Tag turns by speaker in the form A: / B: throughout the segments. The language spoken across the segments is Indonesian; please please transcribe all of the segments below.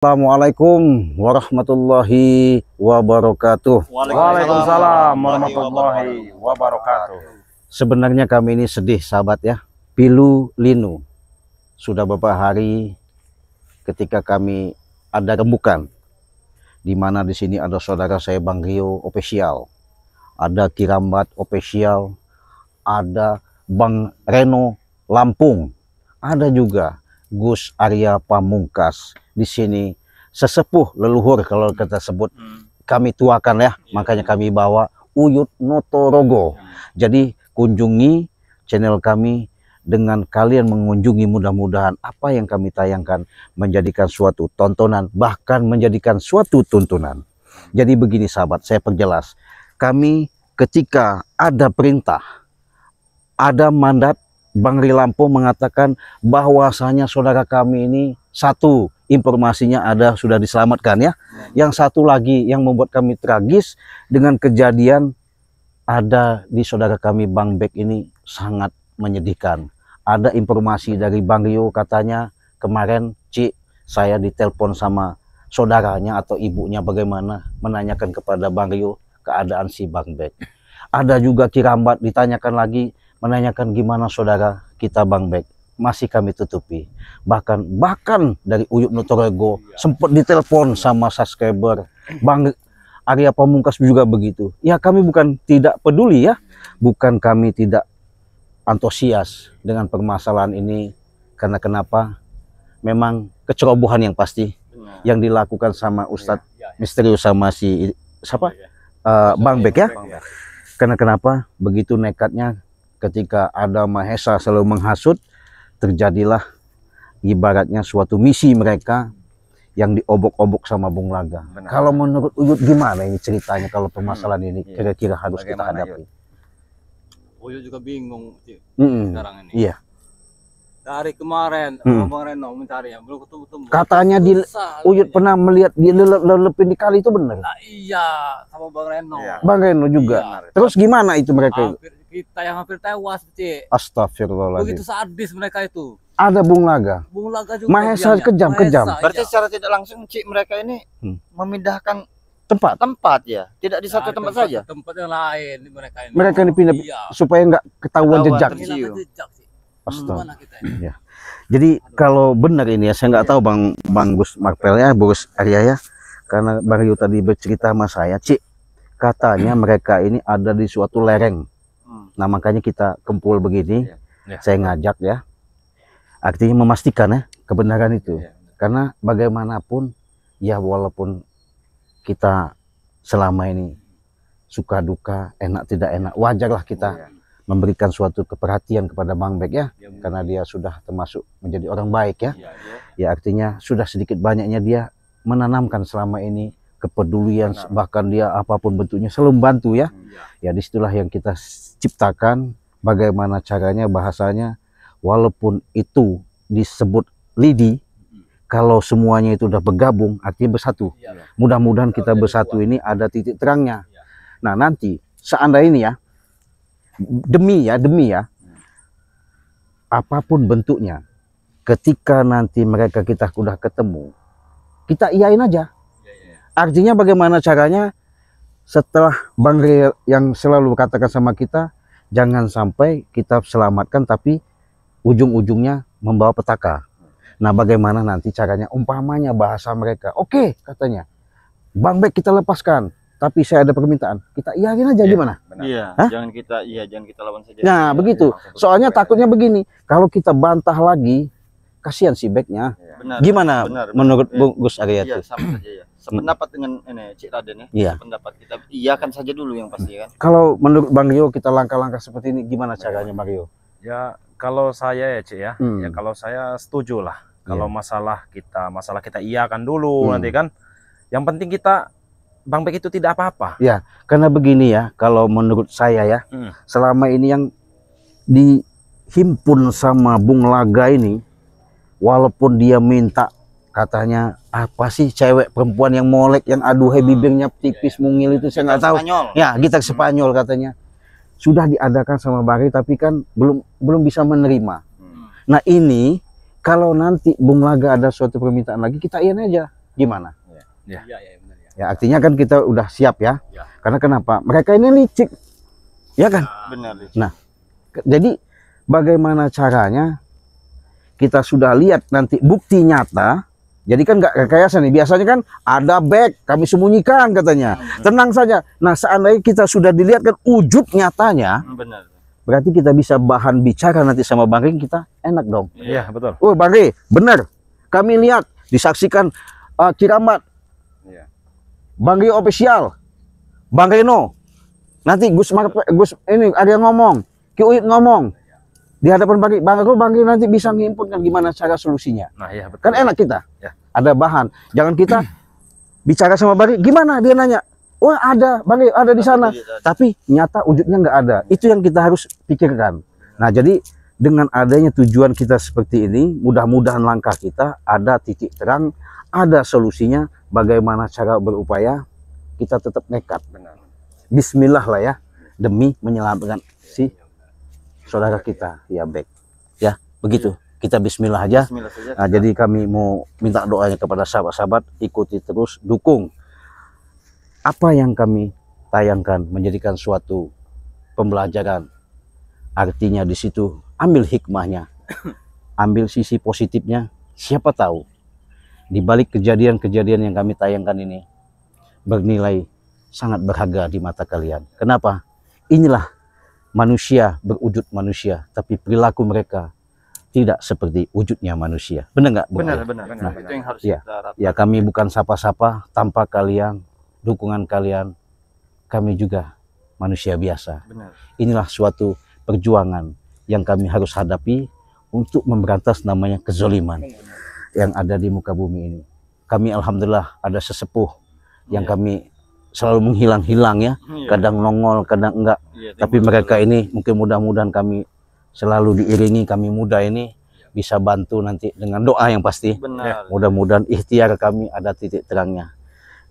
A: Assalamualaikum warahmatullahi wabarakatuh.
B: Waalaikumsalam warahmatullahi wabarakatuh.
A: Sebenarnya kami ini sedih sahabat ya. Pilu Linu. Sudah beberapa hari ketika kami ada rembukan. Di mana di sini ada saudara saya Bang Rio official. Ada Kirambat official. Ada Bang Reno Lampung. Ada juga Gus Arya Pamungkas. Di sini sesepuh leluhur kalau kita sebut, kami tuakan ya, makanya kami bawa Uyut Notorogo. Jadi kunjungi channel kami dengan kalian mengunjungi, mudah-mudahan apa yang kami tayangkan menjadikan suatu tontonan, bahkan menjadikan suatu tuntunan. Jadi begini sahabat, saya perjelas. Kami ketika ada perintah, ada mandat, Bang Ri Lampung mengatakan bahwasanya saudara kami ini satu, informasinya ada sudah diselamatkan ya. Yang satu lagi yang membuat kami tragis dengan kejadian ada di saudara kami Bang Bek ini sangat menyedihkan. Ada informasi dari Bang Rio katanya kemarin Cik, saya ditelepon sama saudaranya atau ibunya bagaimana menanyakan kepada Bang Rio keadaan si Bang Bek. Ada juga Kirambat ditanyakan lagi menanyakan gimana saudara kita Bang Bek. Masih kami tutupi. Bahkan dari Uyut Notorogo sempat ditelepon sama subscriber Bang Arya Pamungkas juga begitu. Ya kami bukan tidak peduli ya, bukan kami tidak antusias dengan permasalahan ini. Karena kenapa? Memang kecerobohan yang pasti yang dilakukan sama Ustadz misterius sama si siapa Bang Bek ya. Karena kenapa? Begitu nekatnya ketika ada Mahesa selalu menghasut, terjadilah ibaratnya suatu misi mereka yang diobok-obok sama Bung Laga. Kalau menurut Uyut gimana ini ceritanya kalau permasalahan ini kira-kira harus kita hadapi?
C: Uyut juga bingung sekarang ini.
A: Iya.
C: Dari kemarin Bang Reno mencari ya, belum ketemu.
A: Katanya Uyut pernah melihat dia lelepin di kali itu benar?
C: Nah, iya, sama Bang Reno.
A: Bang Reno juga. Iya. Terus gimana itu mereka?
C: Kita yang hampir tewas, Cik.
A: Astagfirullahaladzim.
C: Begitu sadis mereka itu.
A: Ada Bung Laga.
C: Bung Laga juga.
A: Mahesa kejam-kejam.
B: Berarti secara tidak langsung Cik mereka ini memindahkan
A: tempat
B: ya, tidak di satu tempat saja.
C: Tempat yang lain mereka ini.
A: Mereka dipindah supaya nggak ketahuan jejak.
C: Astaga.
A: Ya. Jadi kalau benar ini ya, saya nggak tahu Bang Gus Marpel ya, Gus Arya ya, karena Bang Rio tadi bercerita sama saya, Cik, katanya mereka ini ada di suatu lereng. Nah makanya kita kumpul begini, saya ngajak ya, artinya memastikan ya kebenaran itu. Karena bagaimanapun ya, walaupun kita selama ini suka duka, enak tidak enak, wajarlah kita memberikan suatu keperhatian kepada Bang Bek ya, karena dia sudah termasuk menjadi orang baik ya. Ya artinya sudah sedikit banyaknya dia menanamkan selama ini kepedulian, bahkan dia apapun bentuknya selalu membantu ya. Ya disitulah yang kita ciptakan bagaimana caranya, bahasanya walaupun itu disebut lidi, kalau semuanya itu udah bergabung artinya bersatu. Mudah-mudahan kita bersatu ini ada titik terangnya. Nah nanti seandainya ini ya, demi ya, apapun bentuknya, ketika nanti mereka kita udah ketemu, kita iyain aja. Artinya bagaimana caranya setelah Bang Ria yang selalu katakan sama kita, jangan sampai kita selamatkan tapi ujung-ujungnya membawa petaka. Nah bagaimana nanti caranya, umpamanya bahasa mereka, oke, katanya Bang Bek kita lepaskan, tapi saya ada permintaan, kita iyain aja gimana?
B: Iya, jangan kita lawan saja.
A: Nah begitu, soalnya takutnya begini, kalau kita bantah lagi, kasihan si Beknya. Gimana menurut Gus Arya?
B: Iya, sama saja ya. Sependapat dengan ini Cik Raden ya.
A: Iya.
B: Pendapat kita iyakan saja dulu yang pasti kan.
A: Kalau menurut Bang Rio kita langkah-langkah seperti ini gimana caranya Bang Rio?
D: Ya kalau saya ya Cik ya, ya kalau saya setuju lah. Kalau masalah kita iyakan dulu nanti kan. Yang penting kita Bang Bek itu tidak apa-apa. Ya,
A: karena begini ya, kalau menurut saya ya, selama ini yang dihimpun sama Bung Laga ini, walaupun dia minta katanya apa sih cewek perempuan yang molek, yang aduhai bibirnya tipis mungil itu saya nggak tahu. Ya, gitar Spanyol katanya. Sudah diadakan sama Bang Ri tapi kan belum bisa menerima. Nah, ini kalau nanti Bung Laga ada suatu permintaan lagi, kita iyain aja. gimana?
D: Ya.
C: Iya, iya benar ya.
A: Ya artinya kan kita udah siap ya.
C: Ya.
A: Karena kenapa? Mereka ini licik, ya kan?
B: Benar.
A: Nah, jadi bagaimana caranya kita sudah lihat nanti bukti nyata. Jadi kan nggak rekayasa nih. Biasanya kan ada back, kami sembunyikan katanya. Tenang saja. Nah, seandainya kita sudah dilihatkan wujud nyatanya,
B: Benar.
A: berarti kita bisa bahan bicara nanti sama Bang Rey, kita enak dong.
D: Iya, betul.
A: Oh Bang Rey, benar. Kami lihat, disaksikan Kiramat,
D: Iya.
A: Bang Rey official, Bang Reno. Nanti Gus ini ada yang ngomong, Ki Uyut ngomong di hadapan Bang Rey nanti bisa ngimpun kan gimana cara solusinya.
D: Nah, iya betul.
A: Kan enak kita.
D: Ya.
A: Ada bahan. Jangan kita bicara sama Bang Rey, gimana dia nanya. Wah ada, Bang Rey ada di sana. Tapi nyata wujudnya nggak ada. Itu yang kita harus pikirkan. Nah jadi dengan adanya tujuan kita seperti ini, mudah-mudahan langkah kita ada titik terang, ada solusinya. Bagaimana cara berupaya, kita tetap nekat. Bismillah lah ya, demi menyelamatkan si saudara kita. Ya baik. Ya begitu. Kita bismillah aja.
B: Bismillah saja.
A: Nah, jadi kami mau minta doanya kepada sahabat-sahabat, ikuti terus, dukung apa yang kami tayangkan, menjadikan suatu pembelajaran. Artinya di situ ambil hikmahnya, ambil sisi positifnya. Siapa tahu di balik kejadian-kejadian yang kami tayangkan ini bernilai sangat berharga di mata kalian. Kenapa? Inilah manusia berwujud manusia, tapi perilaku mereka tidak seperti wujudnya manusia. Benar nggak? Bung
B: Benar,
A: Ayah?
B: benar.
A: Nah,
B: Itu yang harus
A: ya.
B: kita harapkan.
A: Ya kami bukan sapa-sapa, tanpa kalian, dukungan kalian, kami juga manusia biasa.
B: Benar.
A: Inilah suatu perjuangan yang kami harus hadapi untuk memberantas namanya kezoliman yang ada di muka bumi ini. Kami alhamdulillah ada sesepuh yang kami selalu menghilang-hilang ya,
B: Iya.
A: kadang nongol, kadang enggak.
B: Iya,
A: Tapi mereka ini mungkin mudah-mudahan kami selalu diiringi, kami muda ini bisa bantu nanti dengan doa yang pasti.
B: benar.
A: Mudah-mudahan ikhtiar kami ada titik terangnya.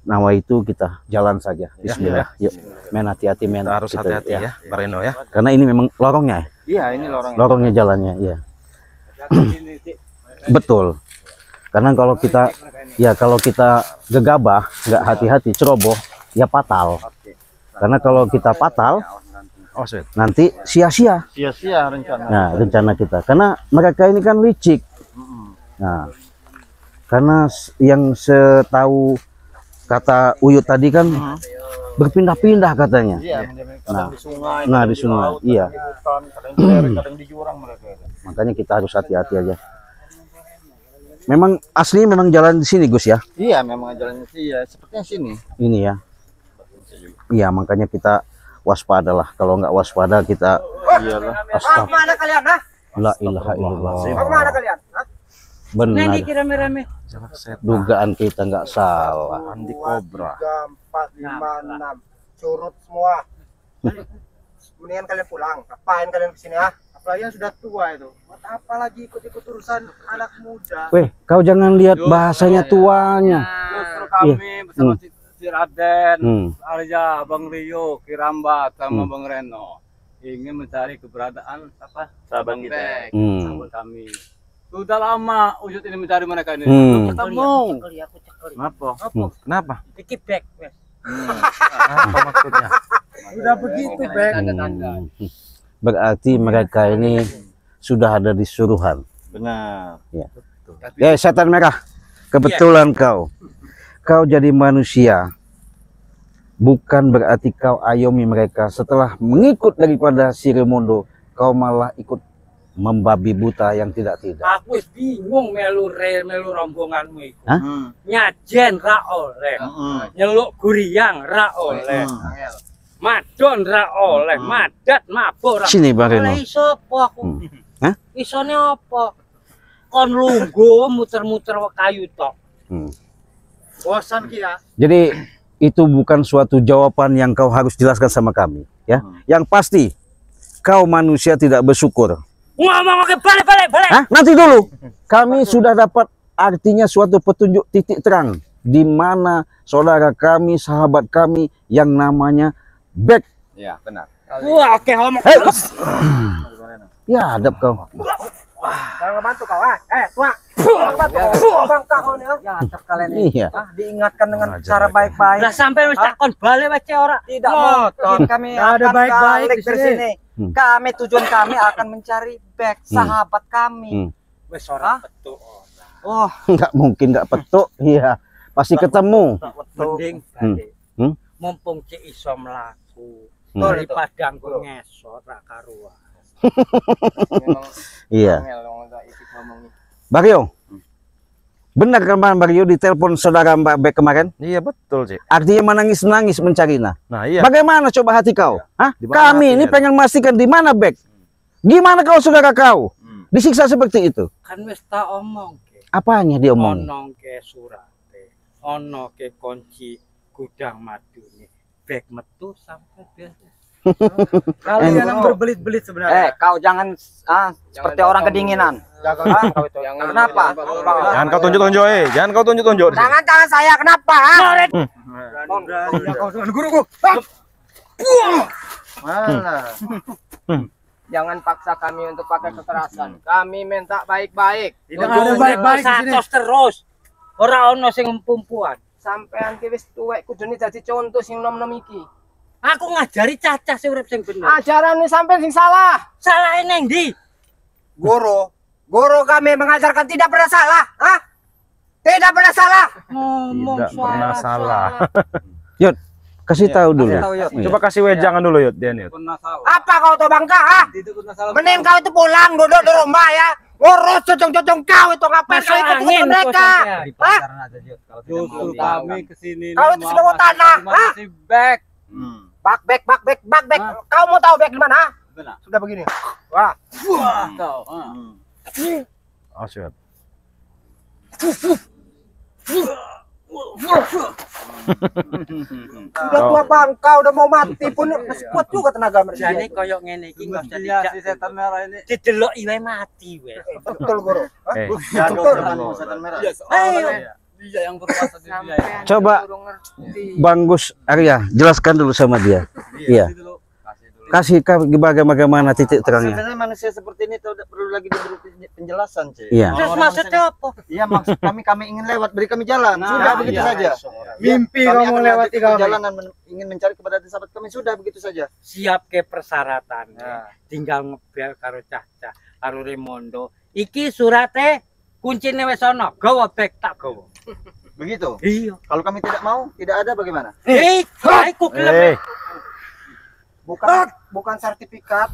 A: Nawa itu kita jalan saja. Bismillah. Yuk, men hati-hati men.
D: Kita harus
A: Kita,
D: hati-hati ya, Bang Reno ya.
A: Karena ini memang lorongnya,
B: Iya, ini lorong.
A: lorongnya jalannya, iya. Betul. Karena kalau kita gegabah, nggak hati-hati, ceroboh, ya fatal. Karena kalau kita fatal,
D: Oh, sweet.
A: nanti sia-sia.
B: Sia-sia rencana.
A: Nah, rencana kita. Karena mereka ini kan licik. Nah, karena yang setahu kata Uyut tadi kan berpindah-pindah katanya.
B: Iya, kadang di sungai.
A: Nah,
B: kadang
A: di sungai,
B: laut,
A: iya.
B: kadang di hutan, kadang di lereng, kadang di jurang mereka.
A: Makanya kita harus hati-hati aja. Memang aslinya memang jalan di sini, Gus ya.
B: Iya, memang jalannya sih ya sepertinya sini.
A: Ini ya. Iya, makanya kita waspadalah. Kalau nggak waspada kita
B: Iyalah.
E: Mana kalian, ha?
A: la ilaha illallah.
E: Mana kalian? Ha?
A: Benar.
E: Ini rame-rame.
A: Dugaan kita nggak salah.
D: Andi Cobra.
E: 3, 4, 5, 6. Surut semua. Mendingan kalian pulang. Ngapain kalian kesini, ha? Apalagi yang sudah tua itu. Buat apa lagi ikut-ikut urusan anak muda?
A: Weh, kau jangan lihat bahasanya tuanya.
C: Justru kami bersama si Raden,
A: Hmm.
C: Arja, Bang Rio, Kirambat, sama
A: Hmm.
C: Bang Reno ingin mencari keberadaan apa?
B: Sahabat
C: Bang
B: kita.
C: Bek,
A: Hmm.
C: sahabat kami. Sudah lama Ujut ini mencari mereka ini.
A: Hmm.
C: Ketemu.
E: Aku cekeli.
B: Kenapa?
D: Kenapa?
E: Dikit back, wes.
D: Apa maksudnya?
E: Udah begitu, back.
A: Berarti mereka ini sudah ada di suruhan.
B: Benar.
A: Ya, setan merah. Kebetulan kau jadi manusia. Bukan berarti kau ayomi mereka. Setelah mengikut daripada si Remondo, kau malah ikut membabi buta yang tidak-tidak.
E: Aku wis bingung melu rombonganmu itu.
A: Hah?
E: Nyajen ra oleh. Nyeluk guriang ra oleh. Madon ra oleh, madat mabuk ra.
A: Sini Bang Reno.
E: Oleh iso apa aku?
A: Hah?
E: Isone apa? Kon lungguh muter-muter kayu tok. Bosan ki ya.
A: Jadi itu bukan suatu jawaban yang kau harus jelaskan sama kami, ya. Yang pasti kau manusia tidak bersyukur.
E: Ngomong oke balik.
A: Hah? Nanti dulu. Kami sudah dapat artinya suatu petunjuk titik terang di mana saudara kami, sahabat kami yang namanya Bek.
B: Iya, benar.
E: Wah, oke ngomong.
A: Hei. Ya, adab kau.
E: Jangan ngebantu kau, tua. Jangan bantu. Bangka kau nih. Ya, acap kalian ini.
A: Iya.
E: Diingatkan dengan
A: Ngajar
E: cara
A: mereka.
E: baik-baik.
B: Lah sampai wis takon balik wae ora.
E: Tidak mungkin kami
B: Nggak ada
E: akan
B: baik-baik
E: balik
B: di
E: dari
B: sini.
E: sini.
A: Hmm.
E: Kami tujuan kami akan mencari back sahabat kami.
B: Wis ora betul.
E: Oh,
A: Nggak mungkin nggak petuk. Iya. Pasti ketemu.
B: Mending
A: Hmm.
B: balik.
A: Hmm.
B: Mumpung Cik iso mlaku.
A: Hmm.
B: Daripada nggo ngesot ra karuan.
A: Iya. Baryo. Benar kan Bang Baryo ditelepon saudara Mbak Bek kemarin?
D: Iya betul Cik.
A: Artinya menangis-nangis mencarinya.
D: Nah iya.
A: Bagaimana coba hati kau? Hah?
D: Di mana
A: Kami ini
D: hatinya?
A: pengen memastikan di mana Bek. Gimana kau saudara kau? Disiksa seperti itu.
B: Kan wis tak omong ke.
A: Apanya dia omong?
B: Ono ke surate. Ono ke kunci gudang madune. Bek metu sampai biasa.
E: kalian
A: yang
E: berbelit-belit sebenarnya. Kau jangan seperti orang kedinginan. Kenapa?
D: Jangan kau tunjuk-tunjuk jangan kau tunjuk-tunjuk.
E: Tangan saya kenapa? Guruku. Jangan paksa kami untuk pakai kekerasan. Kami minta baik-baik.
B: Tidak ada baik-baik terus. Ora ono sing empumpuan.
E: Sampean ki wis tuwek kudune dadi contoh sing nom-nom iki.
B: Aku ngajari cacah sing urip sing bener.
E: Ajaran sampean sing salah.
B: Salah neng ndi?
E: Guru kami mengajarkan tidak pernah salah. Hah? Tidak pernah salah.
B: Ngomong
D: Tidak pernah salah.
A: Yud, kasih tahu dulu.
E: Iya.
D: Coba kasih wejangan dulu Yud, Dian Yud.
E: Apa kau tuh bangka? Ah? Mending kau itu pulang duduk di rumah ya. Ngurus cocong-cocong kau itu ngapain kau ikut
B: Angin
E: mereka? Hah?
C: Justru kami kesini
E: Kau itu sudah mau tanah. Hah?
C: back.
E: Back. Kau mau tahu back di mana?
C: Benar.
E: Sudah begini. Wah.
D: Oh siap.
E: Sudah tua bangka, udah mau mati pun masih kuat juga tenaga mereka.
B: Jane koyo ngene iki enggak usah
C: Iya
B: dijak.
C: si setan merah ini.
B: Didelok iwe mati weh.
E: Betul guru. Hah?
C: Jago setan merah.
B: Ayo.
C: Dia yang berkuasa di dunia ini.
A: Coba Bang Gus Arya jelaskan dulu sama dia. Iya. Kasih bagaimana titik terangnya.
F: Sebenarnya manusia seperti ini tidak perlu lagi diberi penjelasan, Cik.
A: Iya.
B: Terus maksudnya apa?
F: Iya, maksud kami ingin lewat, beri kami jalan. Sudah begitu saja.
E: Mimpi
F: Kami
E: kamu
F: akan
E: lewati
F: lanjut
E: kami.
F: perjalanan ingin mencari keberadaan sahabat kami, sudah begitu saja.
B: Siap ke persyaratan. Tinggal ngebel karo cah-cah karo Remondo. Iki surate kuncine wis ana. Gawa bek tak gawa.
F: Begitu.
B: Iya.
F: Kalau kami tidak mau, tidak ada bagaimana?
B: Aku gelem.
E: Bukan sertifikat.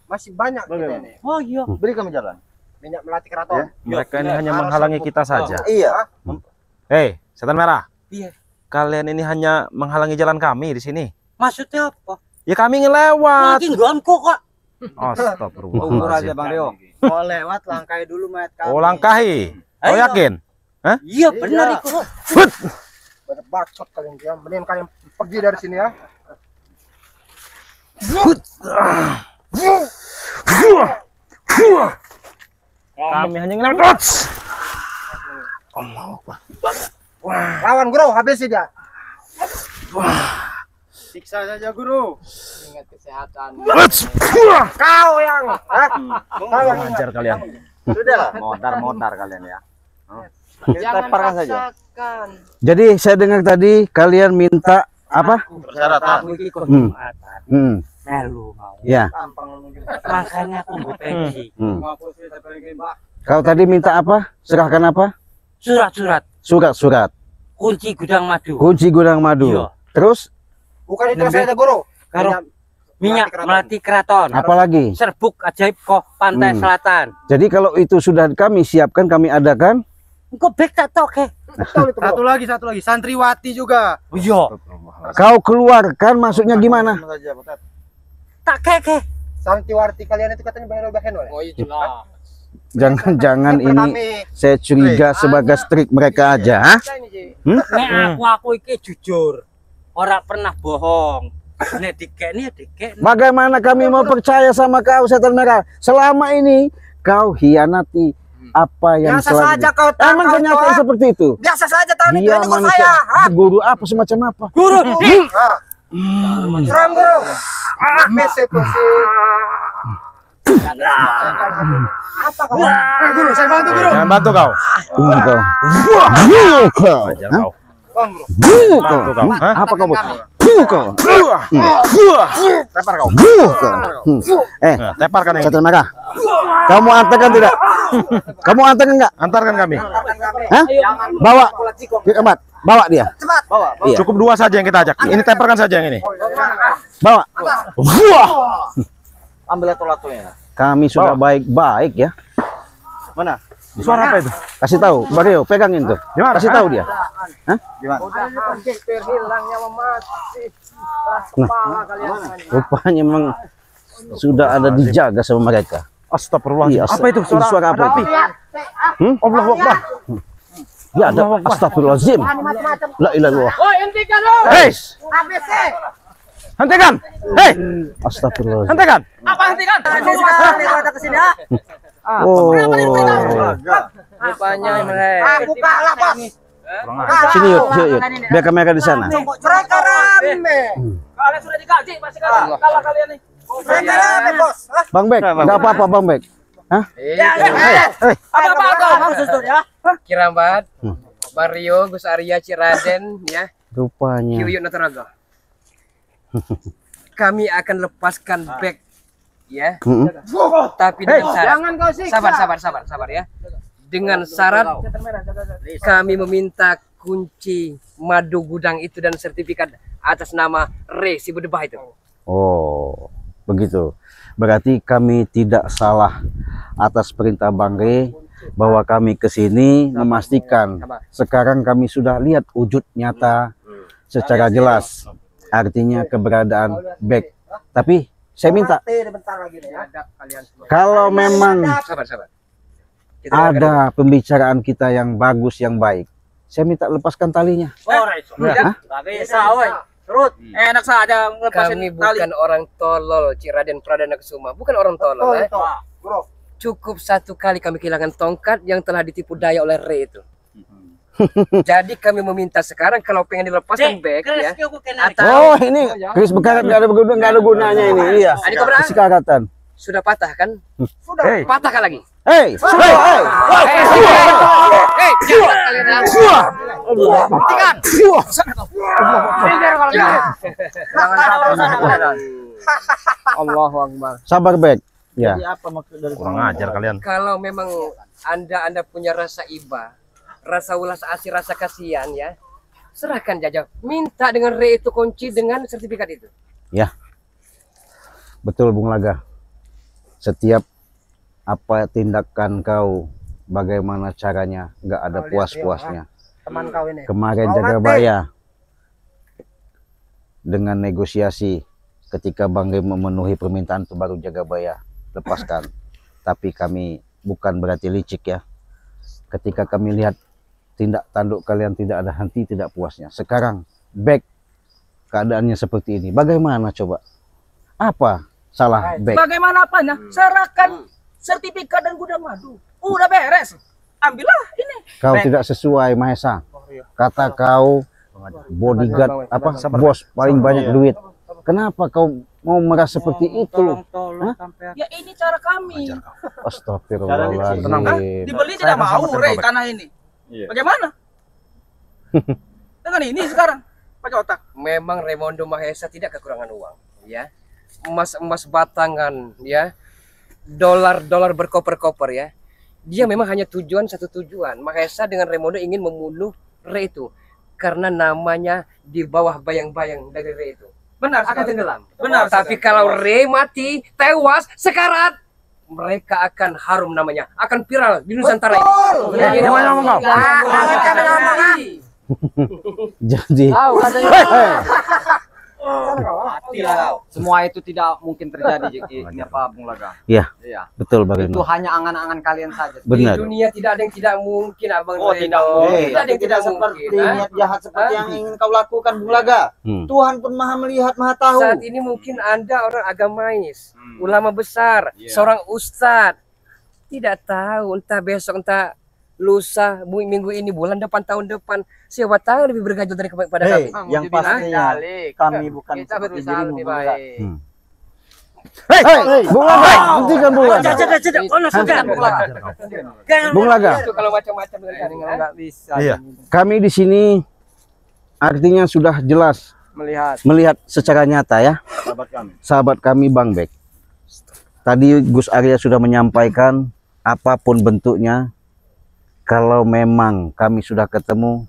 E: Masih banyak kita ini.
B: Oh iya.
F: Beri kami jalan.
E: Minyak melati keraton.
D: Mereka ini hanya menghalangi kita saja.
F: Iya.
D: Hei, setan merah.
B: Iya.
D: Kalian ini hanya menghalangi jalan kami di sini.
B: Maksudnya apa?
D: Ya kami ingin lewat.
B: Lagi nggonku kok.
D: Astagfirullah.
C: aja Bang Rio.
F: Mau lewat, langkai dulu mayat kami.
D: Oh langkahi. Kau
B: Ayo.
D: yakin?
B: Iya benar itu.
E: Pada bacot kalian dia. Mending kalian pergi dari sini ya.
D: Kami hanya ingin lewat.
E: Lawan guru, habis dia.
C: Siksa saja guru.
E: Ingat kesehatan. Kau yang, kau yang
D: Ajar kalian.
F: Sudah, modar kalian ya. Kita parkan saja.
A: Jadi saya dengar tadi kalian minta apa?
F: Persyaratan.
B: Aku iki kehormatan. Melu mau.
A: Ya.
B: Makanya aku nggo pensi.
A: Kau tadi minta apa? Serahkan apa?
B: Surat-surat
A: Surat-surat.
B: kunci gudang madu.
A: Kunci gudang madu.
B: Iya.
A: Terus
E: bukan itu saja guru.
B: Karo minyak melati keraton.
A: apalagi?
B: Serbuk ajaib kok pantai selatan.
A: Jadi kalau itu sudah kami siapkan, kami adakan.
B: Engko bek tak toke.
E: Betul itu.
C: Satu lagi santriwati juga.
B: Iya.
A: Kau keluarkan maksudnya gimana?
B: Tak keke.
E: Santiwarti kalian itu katanya bahen oleh.
C: Oh iya jelas.
A: Jangan-jangan ini saya curiga sebagai trik mereka aja. Hah?
B: Nek aku iki jujur. Ora pernah bohong. Nek dikekne ya dikekne.
A: Bagaimana kami mau percaya sama kau setan merah? Selama ini kau hianati apa yang
E: Biasa
A: telah
E: saja kau tahu.
A: Emang kenyataan seperti itu?
E: Biasa saja tahu ini
A: Dia
E: guru
A: manusia
E: saya.
A: guru apa semacam apa?
B: Guru.
E: Serang guru. Eksekusi. Apa kau? Guru, saya bantu guru.
D: Jangan bantu kau.
A: Kau.
D: Ajar kau.
A: Bantu
D: kau. Hah?
A: Apa kau? Kau.
F: Lempar kau.
D: Nah, teparkan yang
A: Satu merah. Kamu antarkan tidak? Kamu antarkan enggak?
D: antarkan kami.
A: Hah? Bawa. Kemat. Bawa dia.
F: Bawa.
A: Iya.
D: Cukup 2 saja yang kita ajak. Ini teparkan saja yang ini.
A: Bawa.
F: Ambil lato-latonya.
A: Kami sudah baik-baik ya.
F: Mana?
D: Suara apa itu?
A: Kasih tahu, Mario, pegangin tuh.
D: Gimana?
A: Kasih tahu dia.
F: Gimana?
A: Rupanya memang sudah ada dijaga sama mereka.
D: Astagfirullahaladzim.
A: Iya,
D: Apa itu?
A: suara apa itu?
D: Allahu Akbar.
A: Ya ada astagfirullahaladzim. La ilaha illallah.
D: Hei, hentikan. Hei,
A: Astagfirullahaladzim.
D: hentikan.
A: Oh.
C: Rupanya mereka.
E: Bukalah, Bos.
D: Kurang ajar.
A: Sini yuk, yuk. Biar mereka di sana.
E: Mereka rame.
C: Kalian sudah digaji, masih kalah kalian nih.
E: Mereka rame, Bos.
A: Bang Bek, enggak apa-apa Bang Bek. Hah?
C: Apa kau? Kirambat,
A: Hmm.
C: Mario, Gus Arya, Ciraden, ya.
A: Rupanya.
C: Yuyuk Nataraga. Kami akan lepaskan back, ya. Tapi dengan syarat. Sabar ya. Dengan syarat kami meminta kunci madu gudang itu dan sertifikat atas nama si Bedebah itu.
A: Oh, begitu. Berarti kami tidak salah atas perintah Bang Re bahwa kami ke sini memastikan. Sekarang kami sudah lihat wujud nyata secara jelas. Artinya keberadaan back. Tapi saya minta kalau memang
C: Sabar. Kita akan-
A: ada pembicaraan kita yang bagus, yang baik, saya minta lepaskan talinya.
C: Enak saja kami bukan orang tolol, Ciraden Pradana Kusuma. Bukan orang tolol. Cukup satu kali kami kehilangan tongkat yang telah ditipu daya oleh Re itu. Jadi kami meminta sekarang kalau pengen dilepaskan back ya.
A: Oh,
C: Atau
A: ini Chris bekarat nggak ada gunanya ini. Iya.
C: Adik Kobra.
A: Kesekakatan.
C: sudah patah kan?
D: Hei,
C: Patahkan lagi.
A: Hei,
C: Jangan kalian hentikan. Allahu Akbar.
A: sabar Bek. Ya.
D: kurang ajar kalian.
C: Kalau memang Anda punya rasa iba, rasa ulas asih, rasa kasihan ya, serahkan Jajak. Minta dengan Re itu kunci dengan sertifikat itu.
A: Ya. Betul Bung Laga. Setiap apa tindakan kau, bagaimana caranya, nggak ada puas-puasnya.
E: Teman kau ini.
A: Kemarin Jagabaya dengan negosiasi ketika Bang Re memenuhi permintaan itu baru Jagabaya lepaskan. Tapi kami bukan berarti licik ya. Ketika kami lihat tindak tanduk kalian tidak ada henti, tidak puasnya. Sekarang back keadaannya seperti ini. Bagaimana coba? Apa salah back?
G: Bagaimana apanya? Serahkan sertifikat dan gudang madu. Udah beres. Ambillah ini.
A: Kau tidak sesuai Mahesa. Kata kau bodyguard apa bos paling banyak duit. Kenapa kau mau merasa seperti itu? Hah?
G: Ya ini cara kami.
A: Astagfirullahaladzim.
G: Dibeli tidak mau Re tanah ini. Bagaimana? Dengan ini sekarang pakai otak.
C: Memang Raimondo Mahesa tidak kekurangan uang, ya. Emas-emas batangan, ya. Dolar-dolar berkoper-koper, ya. Dia memang hanya satu tujuan. Mahesa dengan Raimondo ingin membunuh Re itu karena namanya di bawah bayang-bayang dari Re itu.
G: Benar
C: Akan
G: sekali.
C: tenggelam.
G: Benar.
C: Tapi kalau Re mati, tewas, sekarat, mereka akan harum namanya, akan viral di Nusantara ini.
D: Jangan ngomong kau.
A: Jadi
F: Semua itu tidak mungkin terjadi ini apa Bung Laga.
A: ya
F: Iya.
A: betul Bang
F: Itu
A: Reno.
F: hanya angan-angan kalian saja.
A: Benar.
C: Di dunia tidak ada yang tidak mungkin, Abang
F: Oh,
C: Reno.
F: tidak mungkin.
C: Tidak ada yang tidak
F: seperti
C: mungkin. ha?
F: niat jahat seperti yang ingin kau lakukan Bung Laga. Tuhan pun Maha melihat, Maha tahu.
C: Saat ini mungkin Anda orang agamais, ulama besar, seorang ustadz. Tidak tahu, entah besok, entah lusa, minggu ini, bulan depan, tahun depan. Siapa tahu lebih bergajah daripada kami.
F: Yang pastinya kami bukan
C: Kita
F: seperti
C: berusaha
F: dirimu
C: lebih
F: Bung Laga.
C: baik.
A: Hei, Bung Laga, hentikan Bung Laga. Bung Laga.
C: Itu kalau macam-macam dengan
E: bisa.
D: Iya.
A: Kami di sini artinya sudah jelas melihat secara nyata ya. Sahabat kami Bang Bek. Tadi Gus Arya sudah menyampaikan apapun bentuknya, kalau memang kami sudah ketemu,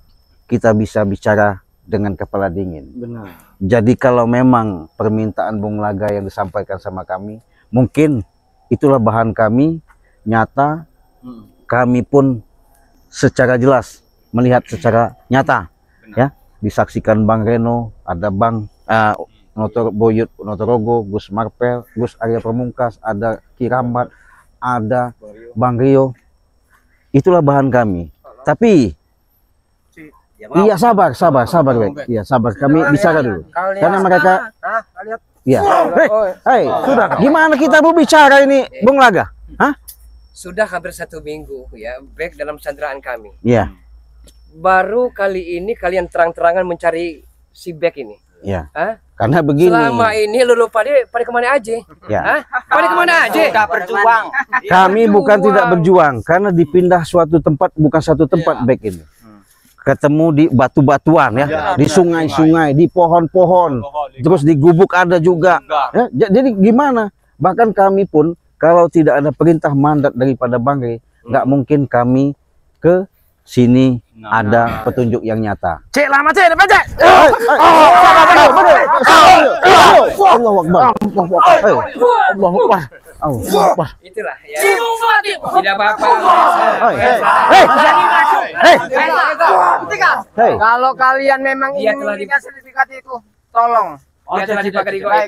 A: kita bisa bicara dengan kepala dingin.
E: Benar.
A: Jadi kalau memang permintaan Bung Laga yang disampaikan sama kami, mungkin itulah bahan kami, nyata, kami pun secara jelas melihat secara nyata, ya, disaksikan Bang Reno, ada Bang Boyut Notorogo, Gus Marpel, Gus Arya Pamungkas, ada Kirambat, ada Bang Rio. Itulah bahan kami. Tapi iya, sabar Bek. Iya, sabar. Kami bicara dulu. Karena mereka iya. Hei, sudah. Gimana kita mau bicara ini, Bung Laga? Hah?
C: Sudah hampir 1 minggu ya back dalam sandraan kami.
A: Iya.
C: Baru kali ini kalian terang-terangan mencari si back ini.
A: Iya.
C: Hah?
A: Karena begini.
C: Selama ini lu pada kemana aja?
A: Ya.
C: Hah? Pada kemana aja?
B: Sudah berjuang.
A: Kami bukan tidak berjuang, karena dipindah suatu tempat, bukan satu tempat back ini. Ketemu di batu-batuan ya, di sungai-sungai, di pohon-pohon, terus di gubuk ada juga. Ya, jadi gimana? Bahkan kami pun kalau tidak ada perintah mandat daripada Bang Rey, nggak mungkin kami ke sini ada petunjuk yang nyata.
D: Cek lama cek, depan cek.
A: Allahu Akbar. Allahu Akbar. Allahu Akbar.
C: Itulah ya. Tidak apa-apa.
A: Hei.
E: Kalau kalian memang
C: Dia
E: ingin
C: telah
E: memberikan sertifikat itu, tolong.
C: Dia telah dipakai di goib.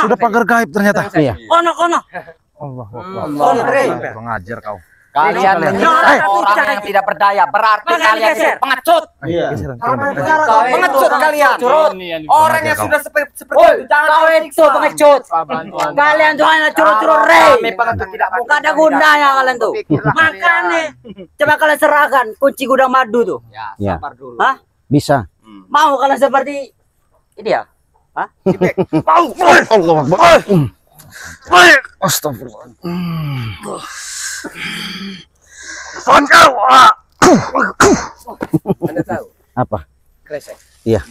D: Sudah pagar gaib ternyata.
A: Iya.
B: Kono.
D: Allahu
B: Akbar.
D: Pengajar kau.
G: Kalian menyiksa orang yang tidak berdaya, berarti kalian itu pengecut. Pengecut kalian. Orang yang sudah seperti itu jangan itu pengecut. Kalian tuh hanya curut-curut rey. Kami pengecut tidak bukan ada gunanya kalian tuh. Makanya coba kalian serahkan kunci gudang madu tuh.
A: Ya.
G: Sabar dulu.
A: Hah? Bisa.
G: Mau kalian seperti ini ya? Hah?
A: Allahu Akbar. Astagfirullah.
C: Anda tahu?
A: Apa?
C: Kresek.
A: Iya.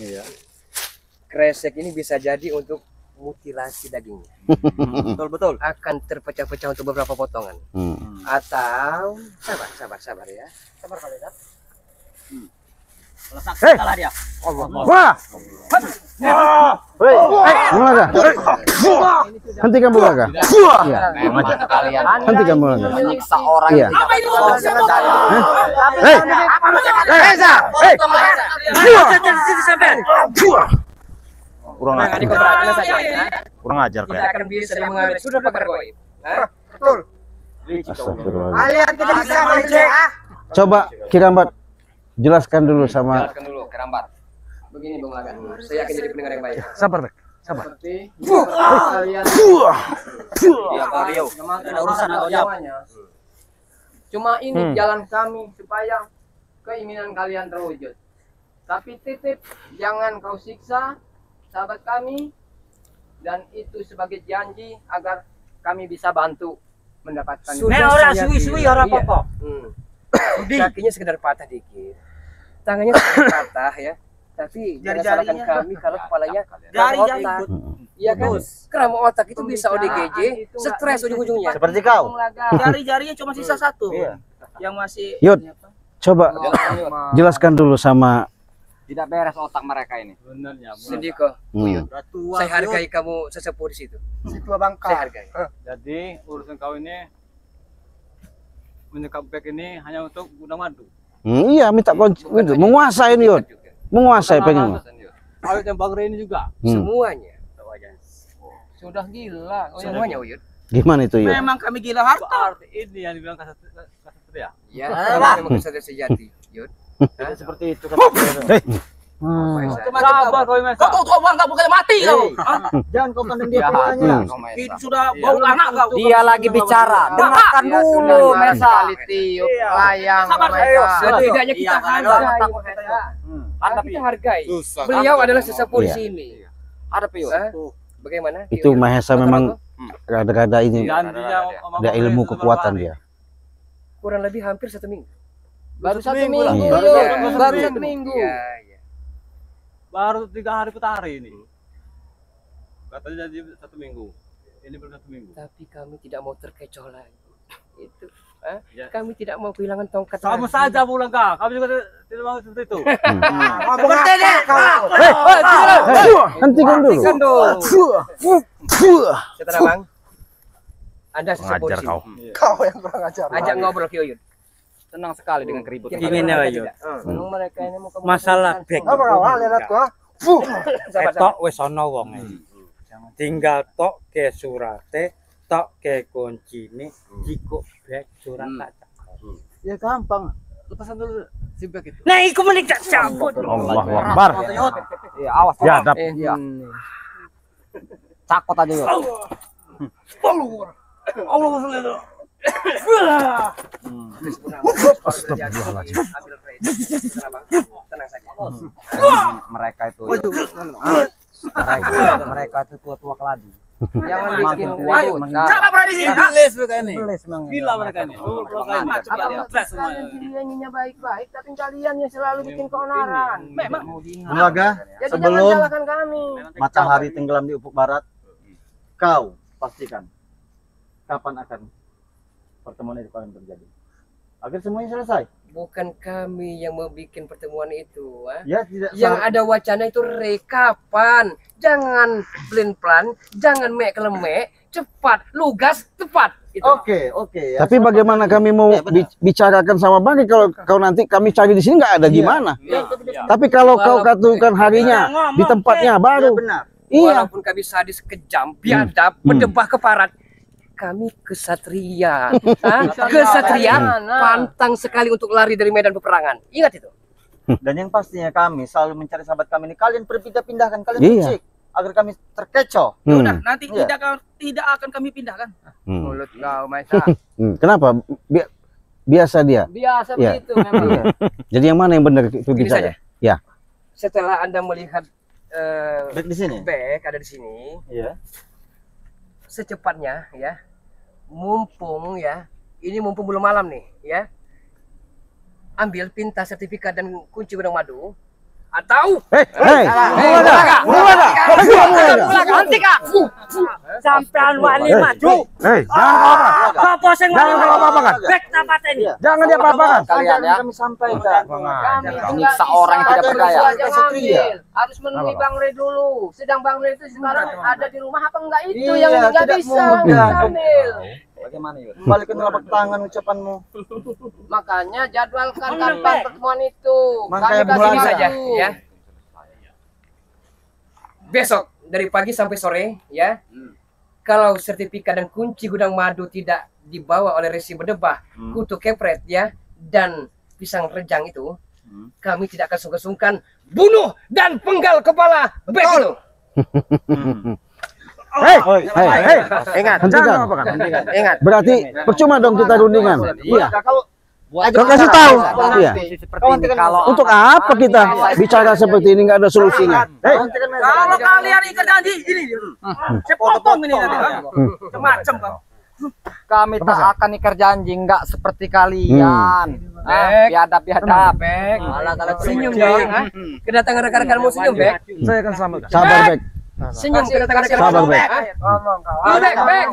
C: Kresek ini bisa jadi untuk mutilasi dagingnya.
G: Betul.
C: Akan terpecah-pecah untuk beberapa potongan. Atau sabar ya. Sabar kalian.
A: Hei.
G: Salah dia.
A: Wah. Hei, Bung Laga. Hentikan Bung Laga. Iya.
G: Kalian
A: Hentikan Bung Laga.
G: menyiksa orang
A: Iya.
G: yang tidak berdaya.
A: Hei.
D: Kurang
C: Nah,
D: ajar.
C: ini keberatan saja ya.
D: Kurang ajar
C: Kita
D: kalian.
C: akan bisa mengambil sudah pakai goib.
A: Astagfirullah.
E: Kalian tidak bisa mengecek.
A: Coba Kirambat jelaskan dulu sama
C: Jelaskan dulu kerambat. Begini Bung Laga. Saya akan jadi pendengar yang baik.
D: Sabar, Bek. Sabar.
C: Seperti kalian
G: Iya, Pak Rio. Ada urusan aku jawab.
C: semuanya. Cuma ini jalan kami supaya keinginan kalian terwujud. Tapi titip jangan kau siksa sahabat kami, dan itu sebagai janji agar kami bisa bantu mendapatkan.
B: Orang suwi-suwi orang apa-apa.
C: Kakinya sekedar patah dikit, tangannya sekedar patah ya. Tapi jangan salahkan kami kalau kepalanya keram otak. Iya kan? Keram otak itu bisa ODGJ, stres ujung-ujungnya.
A: seperti kau.
G: Jari-jarinya cuma sisa satu. Yang masih
A: Yud, coba jelaskan dulu sama
F: Tidak beres otak mereka ini.
C: Sendiko, saya hargai kamu sesepuh di situ.
E: Si tua bangka.
C: Saya hargai.
H: Jadi urusan kau ini menyekap back ini hanya untuk gudang madu.
A: iya, minta kunci itu, menguasai ini Yud. Menguasai pengen.
H: Awet yang Bang Rey ini juga.
C: Semuanya.
G: sudah gila.
C: Semuanya Uyut.
A: Gimana itu Yud?
G: Memang kami gila harta.
H: Berarti ini yang dibilang kasatria.
C: Ya, memang kesadaran sejati. Yud.
H: Seperti itu.
G: Sabar kau Mas. Kau tahu uang enggak bukan mati kau.
E: Jangan kau pandang dia tuanya.
G: Itu sudah bau anak kau.
F: Dia lagi bicara. Dengarkan dulu, Mesa.
E: Tiup layang.
G: Sabar
C: Setidaknya kita hargai. Kita hargai. Beliau adalah sesepuh di
A: Iya.
C: sini.
F: Ada Piyut.
C: Hah? Bagaimana?
A: Itu
C: Yud?
A: Mahesa memang rada-rada ini,
H: Janjinya sama
A: ada
H: Bang Ray
A: ilmu
H: itu
A: kekuatan
H: berapa hari?
A: dia.
C: Kurang lebih hampir 1 minggu.
G: Baru 1
H: minggu
G: minggu,
H: lah.
G: Yud. Baru 1 minggu.
C: Iya, iya.
H: Baru 3 hari petahari ini. Katanya janji 1 minggu. Ini baru 1 minggu.
C: Tapi kami tidak mau terkecoh lagi. Itu.
H: Ya.
C: Kami tidak mau kehilangan tongkat.
H: Sama
C: lagi.
H: saja pulang kak. Kami juga tidak mau seperti itu.
E: Ngomong apa
A: Hentikan dulu.
C: Hentikan dulu. Setelah Bang. Anda sesepuh
D: Ngajar
C: sini.
D: kau.
E: Kau yang kurang ajar.
C: Ajak ngobrol Ki Oyun.
G: Senang sekali dengan keributan.
B: Ini nih Wayu.
C: Memang mereka ini mau
B: Masalah bek.
E: Apa kau lihat gua?
B: Tok wis ana wong. Tinggal tok ke surate, tok ke kuncine, jiko bek surat tak cakep.
H: Ya gampang. Lepasan dulu si bag itu.
B: Nah, iku menik tak cabut.
D: Allahu Akbar.
G: Iya, awas.
D: Ya, dap.
G: Iya. Cakot aja yuk.
C: Astagfirullahaladzim. Tenang saja.
G: Mereka itu. Mereka itu tua-tua keladi.
C: Jangan bikin
G: Ayo,
C: Siapa berada di sini?
H: Belis mereka ini.
G: Belis memang.
H: Gila mereka ini.
C: Kalian nyanyinya baik-baik, tapi kalian yang selalu bikin keonaran. Memang.
F: Bulaga,
C: Jadi jangan
F: sebelum
C: salahkan kami.
F: matahari tenggelam di ufuk barat, kau pastikan kapan akan pertemuan itu kalian terjadi. Agar semuanya selesai.
C: Bukan kami yang membuat pertemuan itu.
F: Ya, tidak
C: Yang ada wacana itu rekapan. Jangan plan-plan, jangan mek-lemek, cepat, lugas, tepat. Itu.
F: Oke. Ya.
A: Tapi bagaimana kami mau bicarakan sama Bang kalau nanti kami cari di sini nggak ada gimana? Tapi kalau kau katakan harinya di tempatnya baru.
F: benar.
A: Iya.
C: Walaupun kami sadis, kejam, biadab, berdebah keparat, kami kesatria. Kesatria pantang sekali untuk lari dari medan peperangan. Ingat itu.
F: Dan yang pastinya kami selalu mencari sahabat kami ini. Kalian berpindah-pindahkan, kalian
A: Iya.
F: cek agar kami terkecoh.
G: Nanti
F: Iya.
G: tidak akan kami pindahkan.
C: Mulut kau, Maisa.
A: Kenapa? Biasa dia.
C: Biasa
A: Iya.
C: begitu memang.
A: Jadi yang mana yang benar itu
C: Begini
A: bicara?
C: saja.
A: Ya.
C: Setelah Anda melihat
F: Baik di sini.
C: bag ada di sini,
F: Iya.
C: secepatnya ya, mumpung belum malam nih ya, ambil pinta sertifikat dan kunci gudang madu atau
B: Nanti Kak. Sampean wani maju. Apa sing
A: Jangan kau apa-apakan.
B: bek tapateni.
A: Jangan dia apa-apakan.
G: Kalian ya.
F: Kami sampaikan.
C: kami
G: Menyiksa orang yang tidak berdaya.
C: harus menemui Bang Ray dulu. Sedang Bang Ray itu sekarang ada di rumah apa enggak itu
F: Iya,
C: yang nggak
F: tidak
C: bisa
F: mudah.
C: ambil.
G: Bagaimana yuk?
F: Balikin telapak tangan ucapanmu.
C: Makanya jadwalkan kapan pertemuan itu.
F: Makanya
C: Kami kasih
F: bulan
C: saja ya. Besok dari pagi sampai sore ya. Kalau sertifikat dan kunci gudang madu tidak dibawa oleh resi berdebah, kutu kepret ya, dan pisang rejang itu, kami tidak akan sungkan-sungkan bunuh dan penggal kepala bek itu.
A: Hei,
C: Ingat,
A: hentikan.
C: ingat.
A: Berarti percuma dong kita rundingan. Iya. Kau kasih tahu. Iya. Untuk apa kita bicara seperti ini nggak ada solusinya? Hei,
G: Kalau kalian ikat janji ini, saya potong ini nanti. Macam kau. Kami tak akan ikat janji, nggak seperti kalian. Biadab.
C: Senyum dong. Kedatangan rekan-rekanmu senyum, Bek.
D: Saya akan selamatkan.
A: sabar Bek.
C: Senyum kedatangan rekan-rekanmu.
A: Sabar Bek.
C: Bek.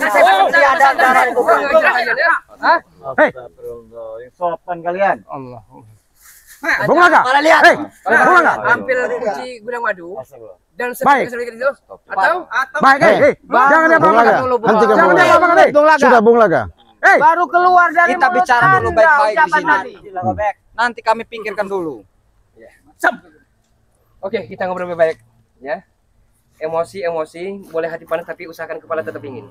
A: Hei,
F: Sopan kalian.
A: Bung Laga. Hei, Bung Laga.
C: Ambil kunci gudang madu dan
A: Baik.
C: sertifikat itu atau
A: Baik, hei. Jangan dia Bung Laga. apa-apakan. Hentikan
C: Jangan
A: Bung
C: dia
A: Laga.
C: apa-apakan, hei.
A: Sudah Bung Laga. Hei,
C: baru keluar dari
G: Kita
C: mulut
G: bicara dulu
C: Anda,
G: baik-baik di
C: ucapan
G: sini.
C: tadi.
G: Nanti kami pikirkan dulu.
C: Oke, kita ngobrol baik-baik ya. Emosi boleh hati panas tapi usahakan kepala tetap dingin.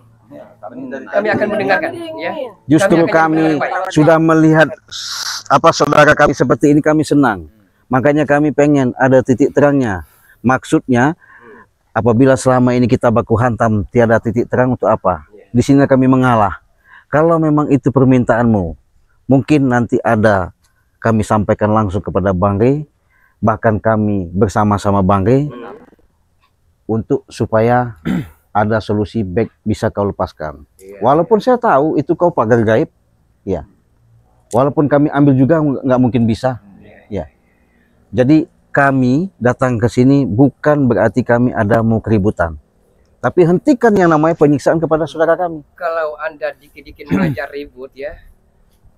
C: Kami akan mendengarkan ya.
A: justru
C: Kami akan
A: kami
C: mendengarkan baik-baik.
A: sudah melihat apa saudara kami seperti ini, kami senang. Makanya kami pengen ada titik terangnya. Maksudnya apabila selama ini kita baku hantam tiada titik terang, untuk apa? Di sini kami mengalah. Kalau memang itu permintaanmu, mungkin nanti ada kami sampaikan langsung kepada Bang Ray, bahkan kami bersama-sama Bang Ray untuk supaya ada solusi baik bisa kau lepaskan.
C: Iya.
A: Walaupun saya tahu itu kau pagar gaib, ya. Walaupun kami ambil juga nggak mungkin bisa, ya. Jadi kami datang ke sini bukan berarti kami ada mau keributan, tapi hentikan yang namanya penyiksaan kepada saudara kami.
C: Kalau Anda dikit-dikit mengajak ribut ya,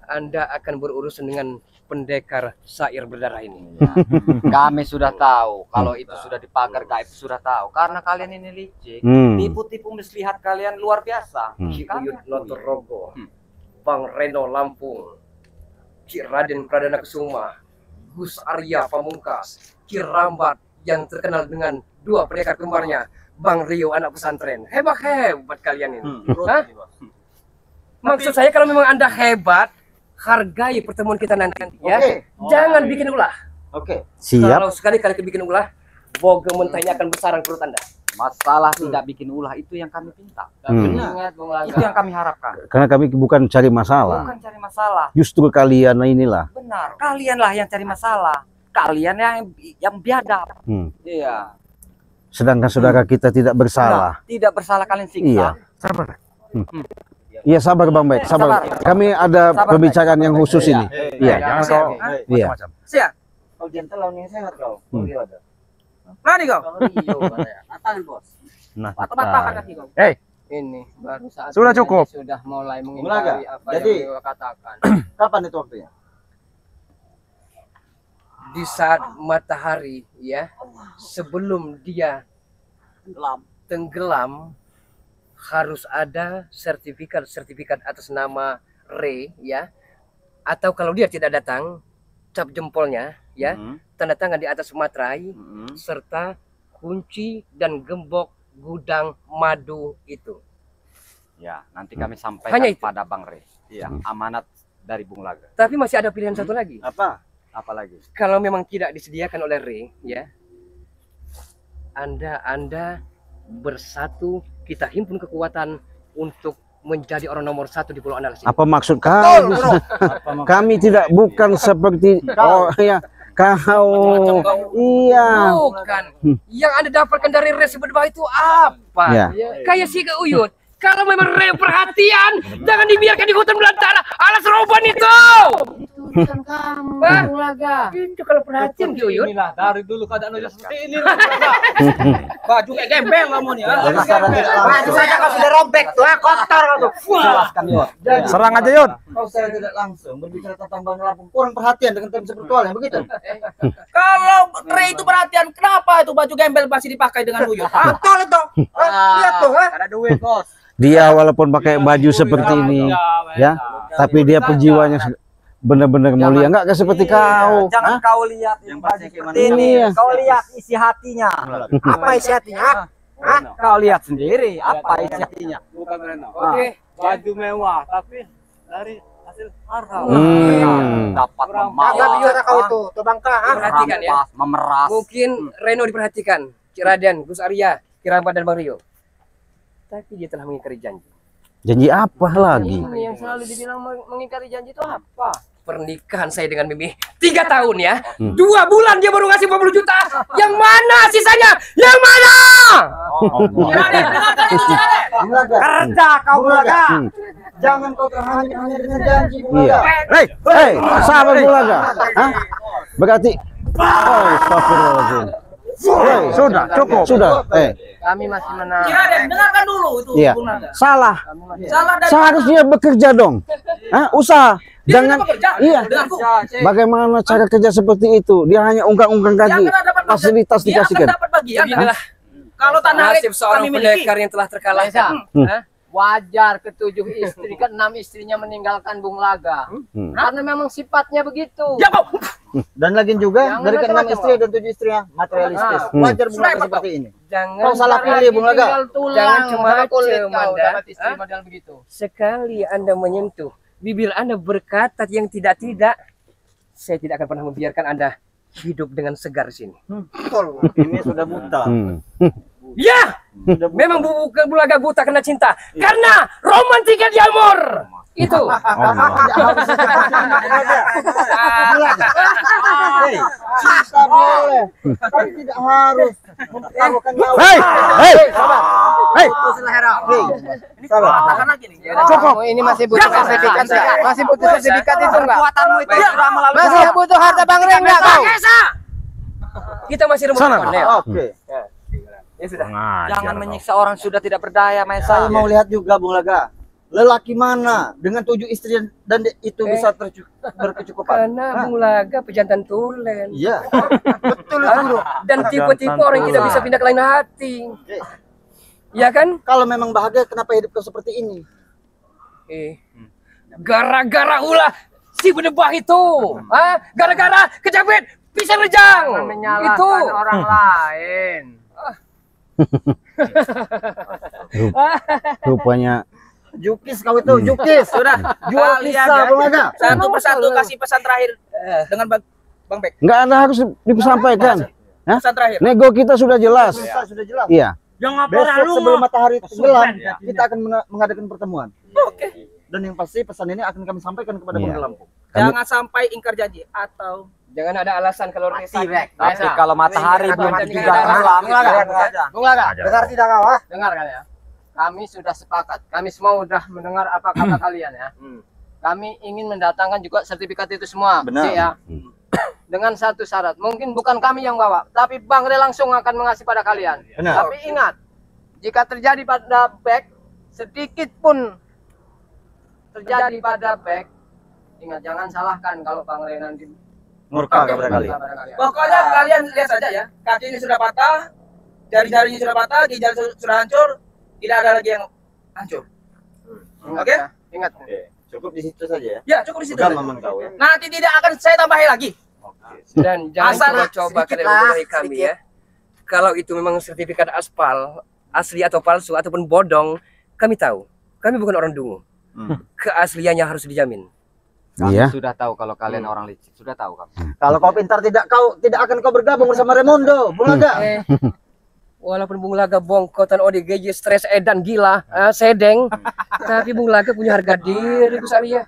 C: Anda akan berurusan dengan pendekar sair berdarah ini.
G: Kami sudah tahu kalau itu sudah dipagar gaib, sudah tahu karena kalian ini licik. Tipu-tipu muslihat kalian luar biasa.
C: Ki Uyut Notorogo, Bang Reno Lampung, Ki Raden Pradana Kusuma, Gus Arya Pamungkas, Ki Rambat yang terkenal dengan dua pendekar kembarnya, Bang Rio anak pesantren. Hebat kalian ini. Hah? Maksud saya kalau memang Anda hebat, hargai pertemuan kita nanti ya. Jangan bikin ulah.
A: Siap.
C: Kalau sekali-kali bikin ulah, boga mentahnya akan bersarang perut Anda.
G: Masalah tidak bikin ulah itu yang kami pinta. Ingat, Bung Laga. Itu yang kami harapkan.
A: Karena kami bukan cari masalah.
G: Bukan cari masalah.
A: Justru kalian inilah.
G: Benar. Kalianlah yang cari masalah. Kalian yang biadab. Iya.
A: Sedangkan saudara kita tidak bersalah.
G: Tidak bersalah kalian siksa.
A: Iya. Sabar. Iya sabar Bang Baik, sabar. Kami ada pembicaraan yang khusus ini. Iya.
D: Jangan kau
A: Iya.
D: macam-macam.
C: Siap.
F: Kau gentle lawan yang sehat kau. Ada.
C: Mana kau?
G: Tangan bos.
A: Nah,
C: Patah kaki kau.
G: Ini baru saat
D: Sudah
G: ini
D: cukup.
G: Sudah mulai
F: Bung
G: mengingkari
F: Laga,
G: apa
F: jadi-
G: yang beliau katakan.
F: Kapan itu waktunya?
C: Di saat matahari ya, sebelum dia tenggelam harus ada sertifikat atas nama Re ya, atau kalau dia tidak datang, cap jempolnya ya, tanda tangan di atas materai serta kunci dan gembok gudang madu itu.
G: Ya, nanti kami sampaikan
C: Hanya itu.
G: pada Bang Re. Iya, amanat dari Bung Laga.
C: Tapi masih ada pilihan satu lagi.
F: Apa?
G: Apalagi?
C: Kalau memang tidak disediakan oleh Re ya, Anda bersatu, kita himpun kekuatan untuk menjadi orang nomor satu di Pulau Andalas ini.
A: apa maksud kau? Kami tidak bukan seperti ya kau. Iya.
C: Bukan. Yang Anda dapatkan dari Re seberdua itu apa?
A: Ya.
C: Kayak si Uyut. Kalau memang Re perhatian, jangan dibiarkan di hutan belantara. Alas roban itu.
G: Urusan kamu,
C: Hah?
G: Bung Laga.
C: Itu kalau perhatian Ki Uyut.
H: Inilah dari dulu keadaan udah seperti ini. Baju kayak gembel kamu nih.
F: Jadi secara tidak langsung.
G: saja kau sudah robek tuh, kotor kau tuh.
F: Jelaskan Yud.
D: Serang aja Yud.
F: Kau secara tidak langsung berbicara tentang Bang Lampung kurang perhatian dengan tim spiritual yang begitu.
G: Kalau Re itu perhatian, kenapa itu baju gembel masih dipakai dengan Uyut? Betul itu. Lihat tuh,
H: Ada duit bos.
A: Dia walaupun pakai baju seperti ini, ya, tapi dia penjiwanya benar-benar mulia, enggak seperti kau.
G: Jangan
A: Hah?
G: kau lihat
F: Yang
G: baju
F: pasti
G: seperti
F: gimana?
G: ini.
A: Iya.
G: Kau lihat isi hatinya. Apa isi hatinya? Hah? Kau lihat sendiri apa isi hatinya.
H: Bukan Reno.
C: Oke.
H: Baju mewah tapi dari hasil haram.
G: Dapat
H: Kurang
G: membawa.
E: kau itu, tuh Bangka.
C: Perhatikan ya.
G: merampas, memeras.
C: Mungkin Reno diperhatikan, Ki Raden, Gus Arya, Ki Rambat dan Bang Rio. Tapi dia telah mengingkari janji.
A: Janji apa lagi?
C: Ini yang selalu dibilang mengingkari janji itu apa? Pernikahan saya dengan Mimi 3 tahun ya. 2 bulan dia baru ngasih 50 juta. Yang mana sisanya? Yang mana?
F: Bung Laga,
G: Kerja kau
F: Bung Laga.
A: Hmm.
F: Jangan kau terhanyut-hanyut dengan janji Bung
A: Iya.
F: Laga.
A: Hei, sabar Bulaga. Hah? Berarti astagfirullahaladzim.
D: Sudah, cukup.
A: Sudah.
C: Kami masih menang.
G: dengarkan dulu itu.
A: Iya. Salah.
G: Salah dan
A: Seharusnya bekerja dong. Hah? Usaha. Jangan. Iya. Bagaimana cara kerja seperti itu? Dia hanya ungkang-ungkang gaji. Fasilitas dikasihkan.
G: dapat bagian.
C: Beginilah
G: Kalau tanah
C: nasib seorang pendekar yang telah terkalahkan. Hah?
I: Wajar ke-7 istri, ke-6 istrinya meninggalkan Bung Laga. Karena memang sifatnya begitu.
C: Ya, Bang.
F: Dan lagi juga
I: Jangan
F: dari ke-6
I: macam-macam,
F: istri dan 7 istri ya materialistis. Wajar Bung Laga seperti ini.
C: Jangan
F: Kau salah pilih Bung Laga.
I: Tinggal tulang,
C: Jangan cuma
I: sama kulit
C: macam,
I: kau
C: Anda.
I: dapat istri
C: Hah?
I: model begitu.
C: sekali Anda menyentuh bibir Anda berkata yang tidak-tidak, saya tidak akan pernah membiarkan Anda hidup dengan segar di sini.
F: Ini sudah buta.
C: Ya, memang Bulaga buta kena cinta karena romantika di amor. Itu.
F: Kita boleh, tapi tidak harus mempertaruhkan nyawa.
A: Hei, hei,
F: Sabar.
C: Cukup. Ini masih butuh sertifikat enggak? Masih butuh sertifikat itu enggak?
G: Kekuatanmu itu sudah melalui
C: Masih butuh harta Bang Reng enggak kau? Kita masih remote.
F: Oke.
C: Ya sudah.
G: Jangan menyiksa orang sudah tidak berdaya, Maesa.
F: Saya mau lihat juga Bung Laga. Lelaki mana dengan 7 istri dan itu bisa berkecukupan?
C: Karena Bung Laga pejantan tulen.
F: Iya.
C: Betul itu. Dan tipe-tipe orang yang tidak bisa pindah ke lain hati. Ya kan?
F: Kalau memang bahagia, kenapa hidup kau seperti ini?
C: Gara-gara ulah si berdebah itu. Gara-gara kejepit pisang rejang. Itu
I: orang lain.
A: Rupanya
F: Jukis kau itu, Jukis.
E: Sudah.
F: Jual pisah Bung Laga.
E: Satu persatu kasih pesan terakhir dengan Bang Bek.
A: nggak ada harus disampaikan. Hah?
E: Pesan terakhir.
A: Nego kita sudah jelas.
F: Sudah jelas.
A: Iya.
F: Besok sebelum matahari tenggelam, kita akan mengadakan pertemuan.
E: Oke.
F: Dan yang pasti pesan ini akan kami sampaikan kepada Bung Lampung.
E: Jangan sampai ingkar janji atau
C: jangan ada alasan kalau resign.
G: Tapi kalau matahari belum juga
C: Bung Laga,
F: Dengar tidak kau?
C: dengar kan ya? Kami sudah sepakat. Kami semua sudah mendengar apa kata kalian ya. Kami ingin mendatangkan juga sertifikat itu semua.
F: Benar.
C: Ya. Dengan satu syarat. Mungkin bukan kami yang bawa, tapi Bang Re langsung akan mengasih pada kalian.
F: Benar.
C: Tapi ingat, jika terjadi pada back sedikit pun terjadi pada back, ingat jangan salahkan kalau Bang Re nanti
F: Murka kepada kalian.
C: pada kalian.
E: pokoknya kalian lihat saja ya, kaki ini sudah patah, jari-jarinya sudah patah, ginjal sudah hancur, tidak ada lagi yang hancur.
C: Ingat
E: Oke?
C: ya, ingat.
F: Cukup di situ saja ya.
E: Ya, cukup di situ.
F: Bukan
E: saja.
F: momen kau ya.
E: Nanti tidak akan saya tambahi lagi.
C: Dan jangan
E: Asal
C: coba-coba
E: sedikit
C: kalian
E: lah,
C: membodohi kami ya. Kalau itu memang sertifikat aspal asli atau palsu ataupun bodong, kami tahu. Kami bukan orang dungu. Keasliannya harus dijamin.
A: Iya.
G: Sudah tahu kalau kalian orang licik, sudah tahu kamu.
F: Kalau kau pintar tidak akan kau bergabung bersama Raimondo, Bung Laga.
C: Walaupun Bung Laga bongkotan ODGJ stres edan gila, sedeng, tapi Bung Laga punya harga diri Gus Arya.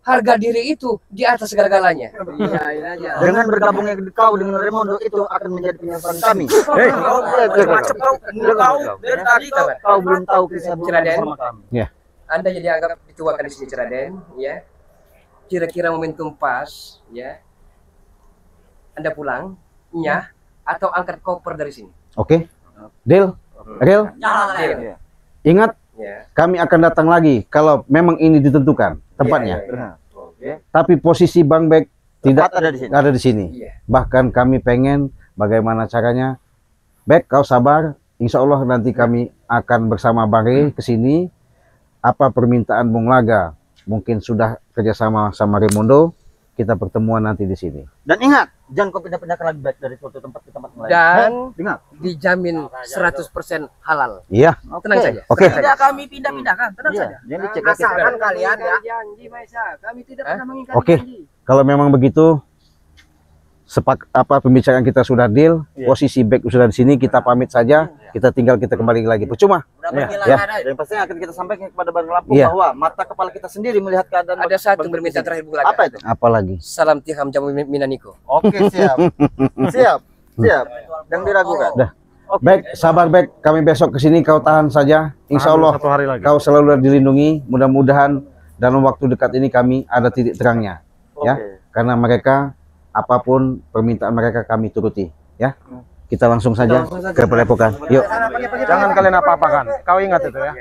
C: Harga diri itu di atas segala-galanya. Iya aja.
F: Dengan bergabungnya kau dengan Raimondo itu akan menjadi penyesalan kami.
E: Macam kau dari tadi
F: Kau belum tahu kisah
C: Ceraden.
F: bersama kami.
C: Anda jadi anggap dituakan di sini Ceraden, ya. Kira-kira momentum pas, ya. Anda pulang, ya, atau angkat koper dari sini.
A: Oke. Deal. Real.
C: Deal.
A: Ingat,
C: Ya.
A: kami akan datang lagi kalau memang ini ditentukan tempatnya.
C: Iya.
A: Tapi posisi Bang Bek tidak
F: Ada di sini.
A: ada di sini.
C: Iya.
A: Bahkan kami pengen bagaimana caranya. Bek, kau sabar. Insya Allah nanti kami akan bersama Bang Re ke sini. Apa permintaan Bung Laga? Mungkin sudah kerjasama sama Raimondo. Kita pertemuan nanti di sini.
F: Dan ingat, jangan kau pindah-pindahkan lagi baik dari suatu tempat ke tempat lain.
C: Dan
F: Ingat.
C: dijamin 100% halal.
A: Iya.
C: Tenang saja.
A: Oke.
E: tidak kami pindah-pindahkan, tenang
F: Iya,
E: saja.
F: jangan dicek
I: Asalkan kalian ya.
C: Janji Maisa, kami tidak pernah mengingkari
A: Oke.
C: janji.
A: Kalau memang begitu, pembicaraan kita sudah deal. Posisi Bek sudah di sini. Kita pamit saja. Kita kembali lagi. Percuma. Ya.
F: Dan pasti akan kita sampaikan kepada Bang Lampung
A: Iya.
F: bahwa mata kepala kita sendiri melihat keadaan.
C: Ada satu permintaan terakhir Bung Laga.
F: Apa itu?
A: Apalagi.
C: Salam tiham jamu minaniko.
F: Oke, siap. Siap. Jangan diragukan.
A: Dah. Baik, sabar Bek. Kami besok ke sini. Kau tahan saja. Insya Allah
D: Satu hari lagi.
A: kau selalu dilindungi. Mudah-mudahan dalam waktu dekat ini kami ada titik terangnya. Ya. Karena mereka apapun permintaan mereka kami turuti. Ya. Kita langsung saja ke Padepokan. Yuk.
D: Jangan kalian apa-apakan. Kau ingat itu ya.